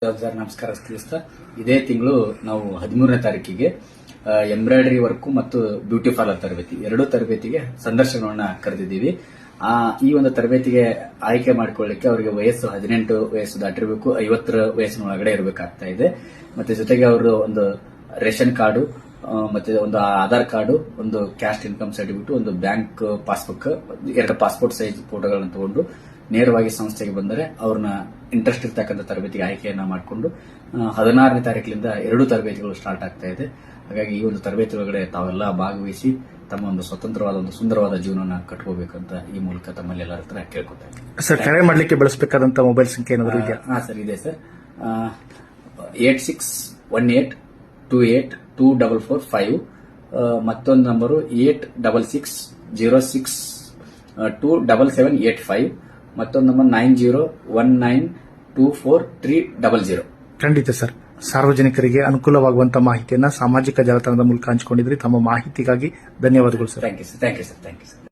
Sir ನಮಸ್ಕಾರ ತಿಳಿಸ್ತಾ ಇದೇ ತಿಂಗಳು ನಾವು 13ನೇ ತಾರೀಕಿಗೆ ಎಂಬ್ರಾಯ್ಡರಿ ವರ್ಕ್ ಮತ್ತು ಬ್ಯೂಟಿ ಪಾರ್ಲರ್ ತರಬೇತಿ ಎರಡೂ ತರಬೇತಿಗೆ ಸಂದರ್ಶನವನ್ನ ಕರೆದಿದ್ದೀವಿ. ಈ ಒಂದು ತರಬೇತಿಗೆ ಆಯ್ಕೆ ಮಾಡಿಕೊಳ್ಳಿಕ್ಕೆ ಅವರಿಗೆ ವಯಸ್ಸು 18 ವಯಸ್ಸು ದಾಟಿರಬೇಕು, 50 ವಯಸ್ಸಿನ ಒಳಗಡೆ ಇರಬೇಕಾಗ್ತಾ ಇದೆ. ಮತ್ತೆ ಜೊತೆಗೆ ಅವರು ಒಂದು ರೇಷನ್ ಕಾರ್ಡು ಮತ್ತೆ ಒಂದು ಆಧಾರ್ ಕಾರ್ಡು, ಒಂದು ಕ್ಯಾಸ್ಟ್ ಇನ್ಕಮ್ ಸರ್ಟಿಫಿಕೇಟ್, ಒಂದು ಬ್ಯಾಂಕ್ ಪಾಸ್ಬುಕ್, 2 ಪಾಸ್ಪೋರ್ಟ್ ಸೈಜ್ ಫೋಟೋಗಳನ್ನು ತಗೊಂಡು ನೇರವಾಗಿ ಸಂಸ್ಥೆಗೆ ಬಂದರೆ ಅವ್ರನ್ನ ಇಂಟ್ರೆಸ್ಟ್ ಇರ್ತಕ್ಕಂಥ ತರಬೇತಿಗೆ ಆಯ್ಕೆಯನ್ನ ಮಾಡಿಕೊಂಡು 16ನೇ ತಾರೀಕಿನಿಂದ 2 ತರಬೇತಿಗಳು ಸ್ಟಾರ್ಟ್ ಆಗ್ತಾ ಇದೆ. ಹಾಗಾಗಿ ಈ ಒಂದು ತರಬೇತಿ ಒಳಗಡೆ ತಾವೆಲ್ಲ ಭಾಗವಹಿಸಿ ತಮ್ಮ ಒಂದು ಸ್ವತಂತ್ರವಾದ ಒಂದು ಸುಂದರವಾದ ಜೀವನನ ಕಟ್ಕೋಬೇಕಂತ ಈ ಮೂಲಕ ತಮ್ಮಲ್ಲಿ ಎಲ್ಲರ ಹತ್ರ ಕೇಳ್ಕೊತಾರೆ. ಸರ್, ಕರೆ ಮಾಡ್ಲಿಕ್ಕೆ ಬಳಸಬೇಕಾದಂತ ಮೊಬೈಲ್ ಸಂಖ್ಯೆ ಏನಾದರೂ ಇದೆಯಾ? ಸರ್ ಇದೆ ಸರ್. 8618282445 ಮತ್ತೊಂದು ನಂಬರು 8660627785 ಮತ್ತೊಂದು ನಂಬರ್ 9019243000. ಖಂಡಿತ ಸರ್. ಸಾರ್ವಜನಿಕರಿಗೆ ಅನುಕೂಲವಾಗುವಂತಹ ಮಾಹಿತಿಯನ್ನ ಸಾಮಾಜಿಕ ಜಾಲತಾಣದ ಮೂಲಕ ಹಂಚಿಕೊಂಡಿದ್ರಿ. ತಮ್ಮ ಮಾಹಿತಿಗಾಗಿ ಧನ್ಯವಾದಗಳು ಸರ್. Thank you sir.